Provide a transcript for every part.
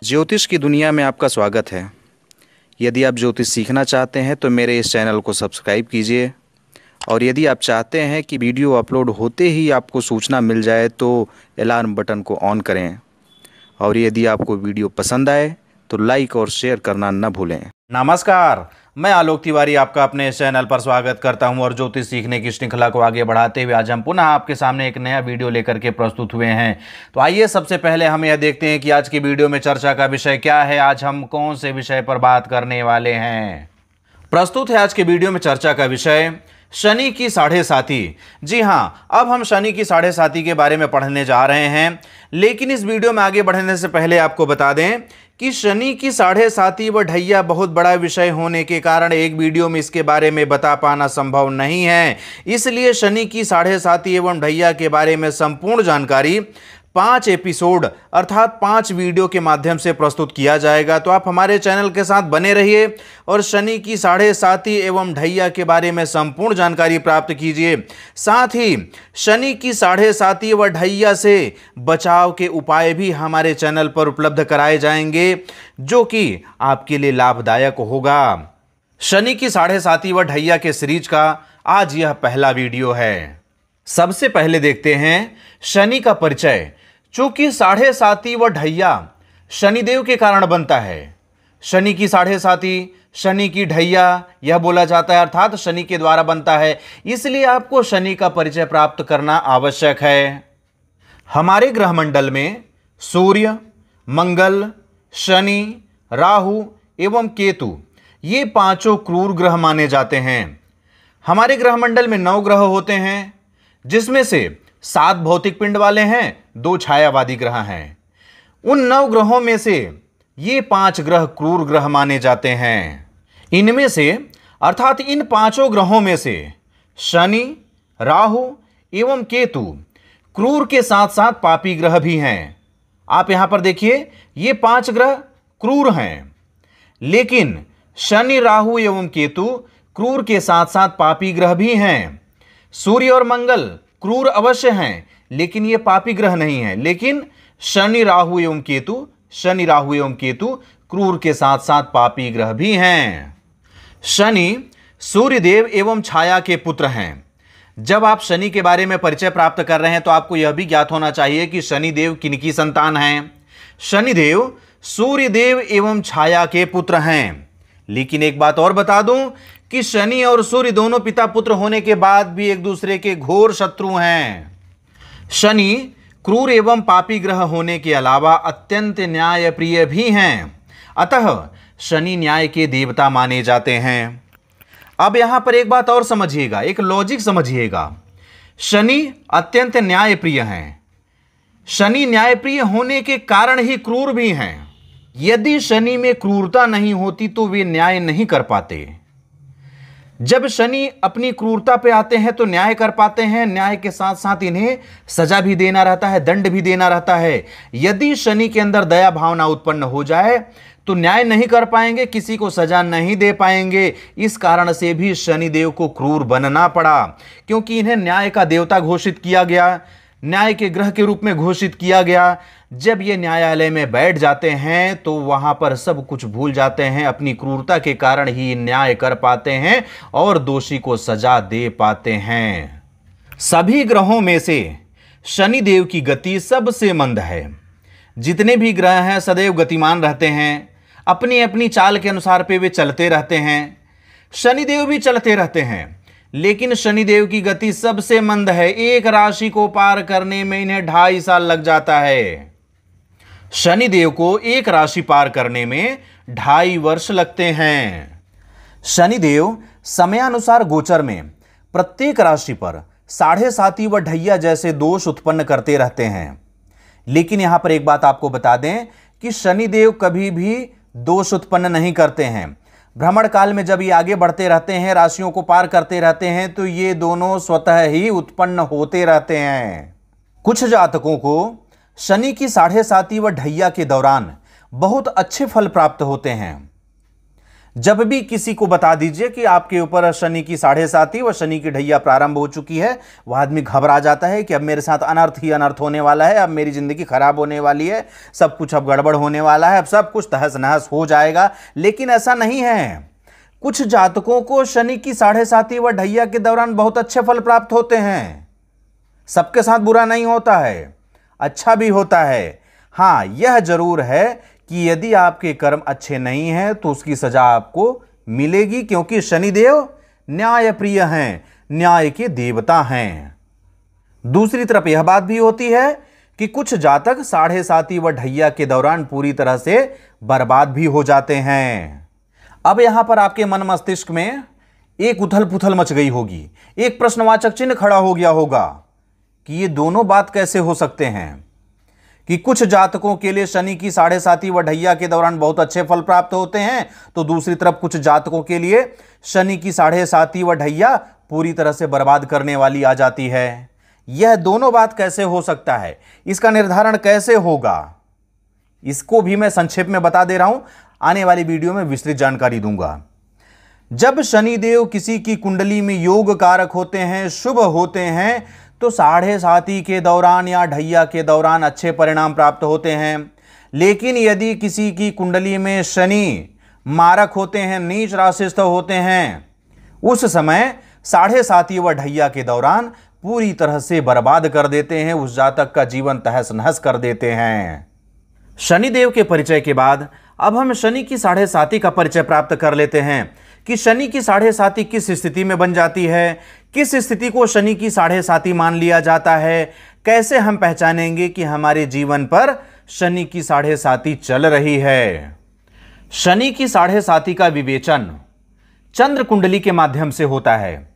ज्योतिष की दुनिया में आपका स्वागत है। यदि आप ज्योतिष सीखना चाहते हैं तो मेरे इस चैनल को सब्सक्राइब कीजिए, और यदि आप चाहते हैं कि वीडियो अपलोड होते ही आपको सूचना मिल जाए तो अलार्म बटन को ऑन करें, और यदि आपको वीडियो पसंद आए तो लाइक और शेयर करना न भूलें। नमस्कार, मैं आलोक तिवारी आपका अपने इस चैनल पर स्वागत करता हूं और ज्योतिष सीखने की श्रृंखला को आगे बढ़ाते हुए आज हम पुनः आपके सामने एक नया वीडियो लेकर के प्रस्तुत हुए हैं। तो आइए सबसे पहले हम यह देखते हैं कि आज की वीडियो में चर्चा का विषय क्या है। आज हम कौन से विषय पर बात करने वाले हैं। प्रस्तुत है आज के वीडियो में चर्चा का विषय शनि की साढ़े साती। जी हाँ, अब हम शनि की साढ़े साती के बारे में पढ़ने जा रहे हैं, लेकिन इस वीडियो में आगे बढ़ने से पहले आपको बता दें कि शनि की साढ़े साती व ढैया बहुत बड़ा विषय होने के कारण एक वीडियो में इसके बारे में बता पाना संभव नहीं है। इसलिए शनि की साढ़े साती एवं ढैया के बारे में संपूर्ण जानकारी 5 एपिसोड अर्थात 5 वीडियो के माध्यम से प्रस्तुत किया जाएगा। तो आप हमारे चैनल के साथ बने रहिए और शनि की साढ़े साती एवं ढैया के बारे में संपूर्ण जानकारी प्राप्त कीजिए। साथ ही शनि की साढ़े साती व ढैया से बचाव के उपाय भी हमारे चैनल पर उपलब्ध कराए जाएंगे, जो कि आपके लिए लाभदायक होगा। शनि की साढ़े साती व ढैया के सीरीज का आज यह पहला वीडियो है। सबसे पहले देखते हैं शनि का परिचय। चूंकि साढ़े साती व ढैया शनिदेव के कारण बनता है, शनि की साढ़े साती शनि की ढैया यह बोला जाता है, अर्थात शनि के द्वारा बनता है, इसलिए आपको शनि का परिचय प्राप्त करना आवश्यक है। हमारे ग्रह मंडल में सूर्य, मंगल, शनि, राहु एवं केतु ये पांचों क्रूर ग्रह माने जाते हैं। हमारे ग्रह मंडल में 9 ग्रह होते हैं, जिसमें से 7 भौतिक पिंड वाले हैं, 2 छायावादी ग्रह हैं। उन 9 ग्रहों में से ये 5 ग्रह क्रूर ग्रह माने जाते हैं। इनमें से अर्थात इन 5 ग्रहों में से शनि, राहु एवं केतु क्रूर के साथ साथ पापी ग्रह भी हैं। आप यहां पर देखिए, ये 5 ग्रह क्रूर हैं, लेकिन शनि, राहु एवं केतु क्रूर के साथ साथ पापी ग्रह भी हैं। सूर्य और मंगल क्रूर अवश्य हैं, लेकिन ये पापी ग्रह नहीं है। लेकिन शनि, राहु एवं केतु क्रूर के साथ साथ पापी ग्रह भी हैं। शनि सूर्यदेव एवं छाया के पुत्र हैं। जब आप शनि के बारे में परिचय प्राप्त कर रहे हैं तो आपको यह भी ज्ञात होना चाहिए कि शनिदेव किनकी संतान हैं। शनिदेव सूर्यदेव एवं छाया के पुत्र हैं। लेकिन एक बात और बता दूं कि शनि और सूर्य दोनों पिता पुत्र होने के बाद भी एक दूसरे के घोर शत्रु हैं। शनि क्रूर एवं पापी ग्रह होने के अलावा अत्यंत न्यायप्रिय भी हैं, अतः शनि न्याय के देवता माने जाते हैं। अब यहां पर एक बात और समझिएगा, एक लॉजिक समझिएगा। शनि अत्यंत न्यायप्रिय हैं। शनि न्यायप्रिय होने के कारण ही क्रूर भी हैं। यदि शनि में क्रूरता नहीं होती तो वे न्याय नहीं कर पाते। जब शनि अपनी क्रूरता पे आते हैं तो न्याय कर पाते हैं, न्याय के साथ साथ इन्हें सजा भी देना रहता है, दंड भी देना रहता है। यदि शनि के अंदर दया भावना उत्पन्न हो जाए तो न्याय नहीं कर पाएंगे, किसी को सजा नहीं दे पाएंगे। इस कारण से भी शनिदेव को क्रूर बनना पड़ा, क्योंकि इन्हें न्याय का देवता घोषित किया गया, न्याय के ग्रह के रूप में घोषित किया गया। जब ये न्यायालय में बैठ जाते हैं तो वहां पर सब कुछ भूल जाते हैं, अपनी क्रूरता के कारण ही न्याय कर पाते हैं और दोषी को सजा दे पाते हैं। सभी ग्रहों में से शनिदेव की गति सबसे मंद है। जितने भी ग्रह हैं सदैव गतिमान रहते हैं, अपनी अपनी चाल के अनुसार पे वे चलते रहते हैं। शनिदेव भी चलते रहते हैं, लेकिन शनिदेव की गति सबसे मंद है। एक राशि को पार करने में इन्हें 2.5 साल लग जाता है। शनिदेव को एक राशि पार करने में 2.5 वर्ष लगते हैं। शनिदेव समयानुसार गोचर में प्रत्येक राशि पर साढ़े साती व ढैया जैसे दोष उत्पन्न करते रहते हैं। लेकिन यहां पर एक बात आपको बता दें कि शनिदेव कभी भी दोष उत्पन्न नहीं करते हैं। भ्रमण काल में जब ये आगे बढ़ते रहते हैं, राशियों को पार करते रहते हैं, तो ये दोनों स्वतः ही उत्पन्न होते रहते हैं। कुछ जातकों को शनि की साढ़े साती व ढैया के दौरान बहुत अच्छे फल प्राप्त होते हैं, जब भी किसी को बता दीजिए कि आपके ऊपर शनि की 7.5 व शनि की ढैया प्रारंभ हो चुकी है, वह आदमी घबरा जाता है कि अब मेरे साथ अनर्थ ही अनर्थ होने वाला है, अब मेरी जिंदगी खराब होने वाली है, सब कुछ अब गड़बड़ होने वाला है, अब सब कुछ तहस नहस हो जाएगा। लेकिन ऐसा नहीं है। कुछ जातकों को शनि की 7.5 व ढैया के दौरान बहुत अच्छे फल प्राप्त होते हैं। सबके साथ बुरा नहीं होता है, अच्छा भी होता है। हाँ, यह जरूर है कि यदि आपके कर्म अच्छे नहीं हैं तो उसकी सजा आपको मिलेगी, क्योंकि शनिदेव न्याय प्रिय हैं, न्याय के देवता हैं। दूसरी तरफ यह बात भी होती है कि कुछ जातक 7.5 व ढैया के दौरान पूरी तरह से बर्बाद भी हो जाते हैं। अब यहां पर आपके मन मस्तिष्क में एक उथल पुथल मच गई होगी, एक प्रश्नवाचक चिन्ह खड़ा हो गया होगा कि ये दोनों बात कैसे हो सकते हैं कि कुछ जातकों के लिए शनि की 7.5 व ढैया के दौरान बहुत अच्छे फल प्राप्त होते हैं, तो दूसरी तरफ कुछ जातकों के लिए शनि की 7.5 व ढैया पूरी तरह से बर्बाद करने वाली आ जाती है। यह दोनों बात कैसे हो सकता है, इसका निर्धारण कैसे होगा, इसको भी मैं संक्षेप में बता दे रहा हूं। आने वाली वीडियो में विस्तृत जानकारी दूंगा। जब शनिदेव किसी की कुंडली में योग कारक होते हैं, शुभ होते हैं, तो 7.5 के दौरान या ढैया के दौरान अच्छे परिणाम प्राप्त होते हैं। लेकिन यदि किसी की कुंडली में शनि मारक होते हैं, नीच राशिस्थ होते हैं, उस समय 7.5 व ढैया के दौरान पूरी तरह से बर्बाद कर देते हैं, उस जातक का जीवन तहस नहस कर देते हैं। शनिदेव के परिचय के बाद अब हम शनि की 7.5 का परिचय प्राप्त कर लेते हैं कि शनि की 7.5 किस स्थिति में बन जाती है, किस स्थिति को शनि की 7.5 मान लिया जाता है, कैसे हम पहचानेंगे कि हमारे जीवन पर शनि की 7.5 चल रही है। शनि की 7.5 का विवेचन चंद्र कुंडली के माध्यम से होता है।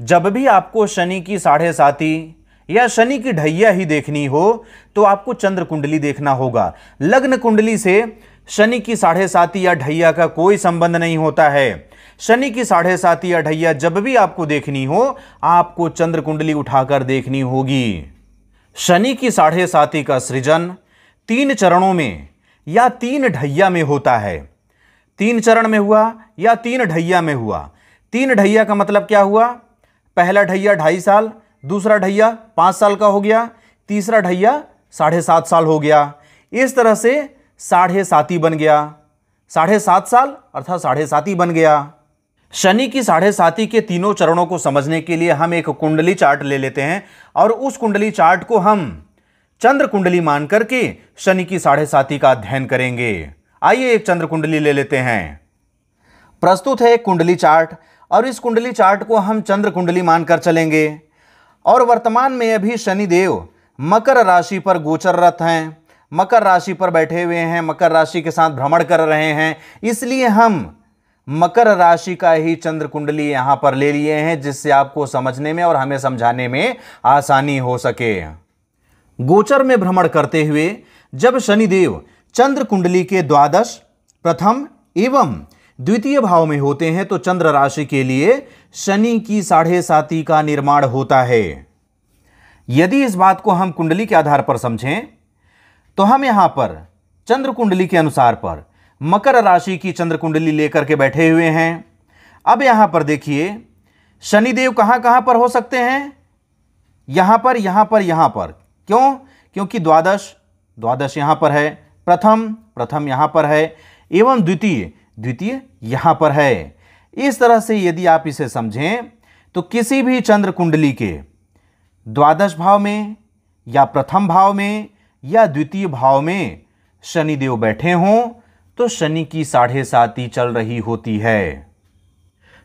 जब भी आपको शनि की 7.5 या शनि की ढैया ही देखनी हो तो आपको चंद्र कुंडली देखना होगा। लग्न कुंडली से शनि की 7.5 या ढैया का कोई संबंध नहीं होता है। शनि की 7.5 या ढैया जब भी आपको देखनी हो, आपको चंद्र कुंडली उठाकर देखनी होगी। शनि की 7.5 का सृजन 3 चरणों में या 3 ढैया में होता है। 3 चरण में हुआ या 3 ढैया में हुआ। 3 ढैया का मतलब क्या हुआ? पहला ढैया 2.5 साल, दूसरा ढैया 5 साल का हो गया, तीसरा ढैया 7.5 साल हो गया। इस तरह से 7.5 बन गया। 7.5 साल अर्थात 7.5 बन गया। शनि की 7.5 के तीनों चरणों को समझने के लिए हम एक कुंडली चार्ट ले लेते हैं और उस कुंडली चार्ट को हम चंद्र कुंडली मान करके शनि की 7.5 का अध्ययन करेंगे। आइए एक चंद्र कुंडली ले लेते हैं। प्रस्तुत है एक कुंडली चार्ट और इस कुंडली चार्ट को हम चंद्र कुंडली मानकर चलेंगे। और वर्तमान में अभी शनिदेव मकर राशि पर गोचररत हैं, मकर राशि पर बैठे हुए हैं, मकर राशि के साथ भ्रमण कर रहे हैं। इसलिए हम मकर राशि का ही चंद्र कुंडली यहां पर ले लिए हैं, जिससे आपको समझने में और हमें समझाने में आसानी हो सके। गोचर में भ्रमण करते हुए जब शनिदेव चंद्र कुंडली के द्वादश, प्रथम एवं द्वितीय भाव में होते हैं तो चंद्र राशि के लिए शनि की 7.5 का निर्माण होता है। यदि इस बात को हम कुंडली के आधार पर समझें तो हम यहां पर चंद्र कुंडली के अनुसार पर मकर राशि की चंद्र कुंडली लेकर के बैठे हुए हैं। अब यहां पर देखिए शनिदेव कहां कहां पर हो सकते हैं? यहां पर, यहां पर, यहां पर। क्यों? क्योंकि द्वादश, द्वादश यहां पर है, प्रथम, प्रथम यहां पर है एवं द्वितीय, द्वितीय यहां पर है। इस तरह से यदि आप इसे समझें तो किसी भी चंद्र कुंडली के द्वादश भाव में या प्रथम भाव में या द्वितीय भाव में शनिदेव बैठे हों तो शनि की 7.5 चल रही होती है।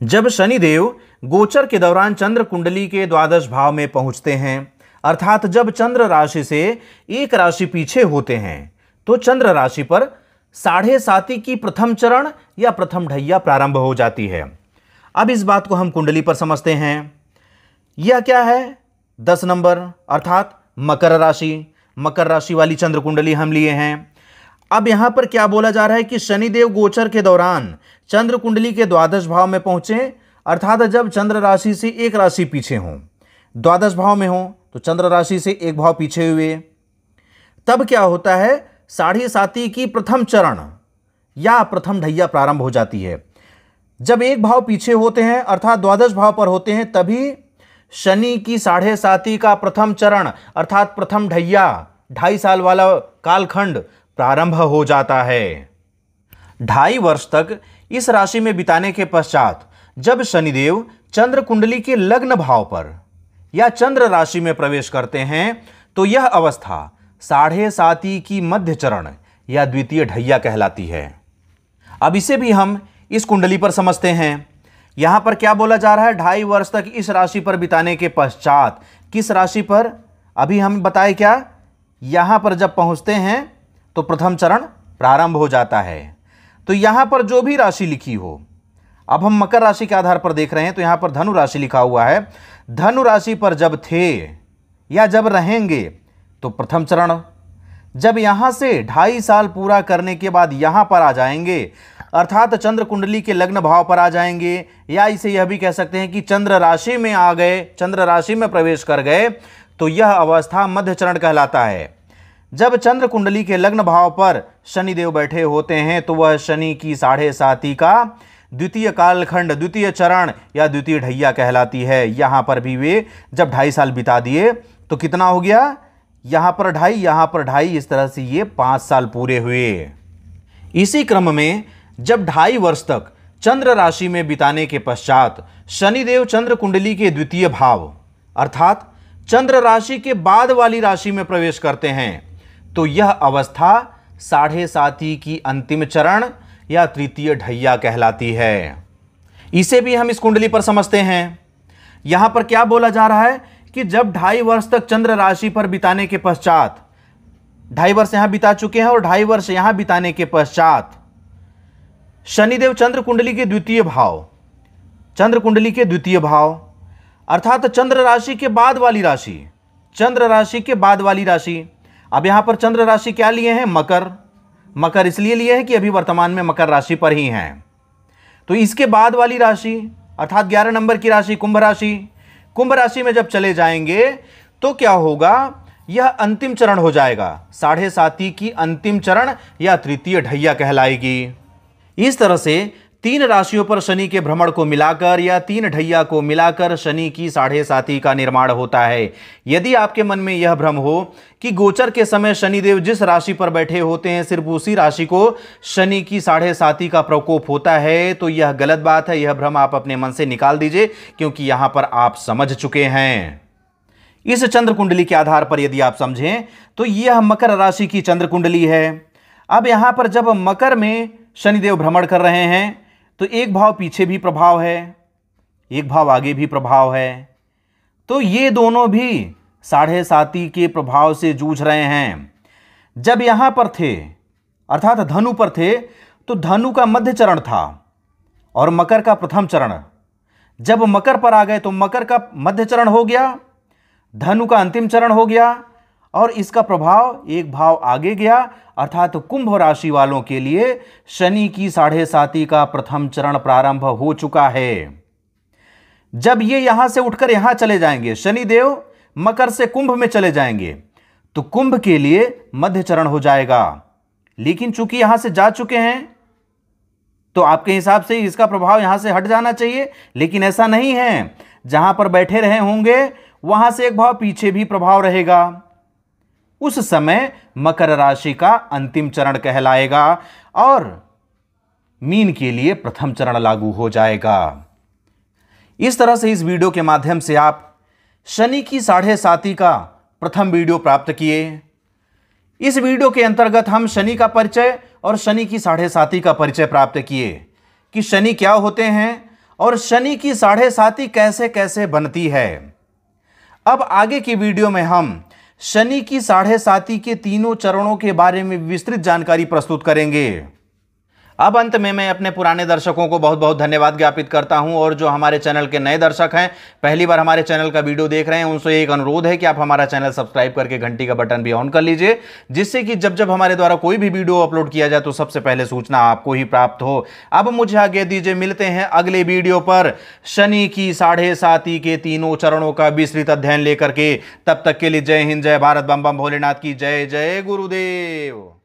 जब शनिदेव गोचर के दौरान चंद्र कुंडली के द्वादश भाव में पहुंचते हैं, अर्थात जब चंद्र राशि से एक राशि पीछे होते हैं, तो चंद्र राशि पर 7.5 की प्रथम चरण या प्रथम ढैया प्रारंभ हो जाती है। अब इस बात को हम कुंडली पर समझते हैं। यह क्या है? 10 नंबर अर्थात मकर राशि, मकर राशि वाली चंद्र कुंडली हम लिए हैं। अब यहां पर क्या बोला जा रहा है कि शनिदेव गोचर के दौरान चंद्र कुंडली के द्वादश भाव में पहुंचे, अर्थात जब चंद्र राशि से एक राशि पीछे हो, द्वादश भाव में हो तो चंद्र राशि से एक भाव पीछे हुए, तब क्या होता है? 7.5 की प्रथम चरण या प्रथम ढैया प्रारंभ हो जाती है। जब एक भाव पीछे होते हैं अर्थात द्वादश भाव पर होते हैं तभी शनि की 7.5 का प्रथम चरण अर्थात प्रथम ढैया 2.5 साल वाला कालखंड प्रारंभ हो जाता है। 2.5 वर्ष तक इस राशि में बिताने के पश्चात जब शनिदेव चंद्र कुंडली के लग्न भाव पर या चंद्र राशि में प्रवेश करते हैं तो यह अवस्था 7.5 की मध्य चरण या द्वितीय ढैया कहलाती है। अब इसे भी हम इस कुंडली पर समझते हैं। यहां पर क्या बोला जा रहा है, 2.5 वर्ष तक इस राशि पर बिताने के पश्चात किस राशि पर, अभी हम बताए क्या, यहां पर जब पहुंचते हैं तो प्रथम चरण प्रारंभ हो जाता है। तो यहां पर जो भी राशि लिखी हो, अब हम मकर राशि के आधार पर देख रहे हैं तो यहां पर धनु राशि लिखा हुआ है। धनु राशि पर जब थे या जब रहेंगे तो प्रथम चरण, जब यहां से 2.5 साल पूरा करने के बाद यहां पर आ जाएंगे अर्थात चंद्र कुंडली के लग्न भाव पर आ जाएंगे, या इसे यह भी कह सकते हैं कि चंद्र राशि में आ गए, चंद्र राशि में प्रवेश कर गए, तो यह अवस्था मध्य चरण कहलाता है। जब चंद्र कुंडली के लग्न भाव पर शनिदेव बैठे होते हैं तो वह शनि की 7.5 का द्वितीय कालखंड, द्वितीय चरण या द्वितीय ढैया कहलाती है। यहां पर भी वे जब 2.5 साल बिता दिए तो कितना हो गया, यहां पर 2.5, यहां पर 2.5, इस तरह से ये 5 साल पूरे हुए। इसी क्रम में जब 2.5 वर्ष तक चंद्र राशि में बिताने के पश्चात शनिदेव चंद्र कुंडली के द्वितीय भाव अर्थात चंद्र राशि के बाद वाली राशि में प्रवेश करते हैं तो यह अवस्था 7.5 की अंतिम चरण या तृतीय ढैया कहलाती है। इसे भी हम इस कुंडली पर समझते हैं। यहां पर क्या बोला जा रहा है कि जब 2.5 वर्ष तक चंद्र राशि पर बिताने के पश्चात, 2.5 वर्ष यहां बिता चुके हैं और 2.5 वर्ष यहां बिताने के पश्चात शनिदेव चंद्र कुंडली के द्वितीय भाव, चंद्र कुंडली के द्वितीय भाव अर्थात चंद्र राशि के बाद वाली राशि, चंद्र राशि के बाद वाली राशि। अब यहां पर चंद्र राशि क्या लिए हैं, मकर, मकर इसलिए लिए हैं कि अभी वर्तमान में मकर राशि पर ही हैं। तो इसके बाद वाली राशि अर्थात 11 नंबर की राशि कुंभ राशि, कुंभ राशि में जब चले जाएंगे तो क्या होगा, यह अंतिम चरण हो जाएगा, 7.5 की अंतिम चरण या तृतीय ढैया कहलाएगी। इस तरह से 3 राशियों पर शनि के भ्रमण को मिलाकर या 3 ढैया को मिलाकर शनि की 7.5 का निर्माण होता है। यदि आपके मन में यह भ्रम हो कि गोचर के समय शनिदेव जिस राशि पर बैठे होते हैं सिर्फ उसी राशि को शनि की 7.5 का प्रकोप होता है तो यह गलत बात है। यह भ्रम आप अपने मन से निकाल दीजिए क्योंकि यहां पर आप समझ चुके हैं। इस चंद्र कुंडली के आधार पर यदि आप समझें तो यह मकर राशि की चंद्र कुंडली है। अब यहां पर जब मकर में शनिदेव भ्रमण कर रहे हैं तो एक भाव पीछे भी प्रभाव है, एक भाव आगे भी प्रभाव है, तो ये दोनों भी 7.5 के प्रभाव से जूझ रहे हैं। जब यहां पर थे अर्थात धनु पर थे तो धनु का मध्य चरण था और मकर का प्रथम चरण। जब मकर पर आ गए तो मकर का मध्य चरण हो गया, धनु का अंतिम चरण हो गया और इसका प्रभाव एक भाव आगे गया अर्थात कुंभ राशि वालों के लिए शनि की 7.5 का प्रथम चरण प्रारंभ हो चुका है। जब ये यहां से उठकर यहां चले जाएंगे, शनिदेव मकर से कुंभ में चले जाएंगे तो कुंभ के लिए मध्य चरण हो जाएगा। लेकिन चूंकि यहां से जा चुके हैं तो आपके हिसाब से इसका प्रभाव यहां से हट जाना चाहिए, लेकिन ऐसा नहीं है। जहां पर बैठे रहे होंगे वहां से एक भाव पीछे भी प्रभाव रहेगा। उस समय मकर राशि का अंतिम चरण कहलाएगा और मीन के लिए प्रथम चरण लागू हो जाएगा। इस तरह से इस वीडियो के माध्यम से आप शनि की 7.5 का प्रथम वीडियो प्राप्त किए। इस वीडियो के अंतर्गत हम शनि का परिचय और शनि की 7.5 का परिचय प्राप्त किए कि शनि क्या होते हैं और शनि की 7.5 कैसे कैसे बनती है। अब आगे की वीडियो में हम शनि की 7.5 के तीनों चरणों के बारे में विस्तृत जानकारी प्रस्तुत करेंगे। अब अंत में मैं अपने पुराने दर्शकों को बहुत बहुत धन्यवाद ज्ञापित करता हूं और जो हमारे चैनल के नए दर्शक हैं, पहली बार हमारे चैनल का वीडियो देख रहे हैं, उनसे एक अनुरोध है कि आप हमारा चैनल सब्सक्राइब करके घंटी का बटन भी ऑन कर लीजिए, जिससे कि जब जब हमारे द्वारा कोई भी वीडियो अपलोड किया जाए तो सबसे पहले सूचना आपको ही प्राप्त हो। अब मुझे आगे दीजिए, मिलते हैं अगले वीडियो पर शनि की 7.5 के तीनों चरणों का विस्तृत अध्ययन लेकर के। तब तक के लिए जय हिंद, जय भारत, बम बम भोलेनाथ की जय, जय गुरुदेव।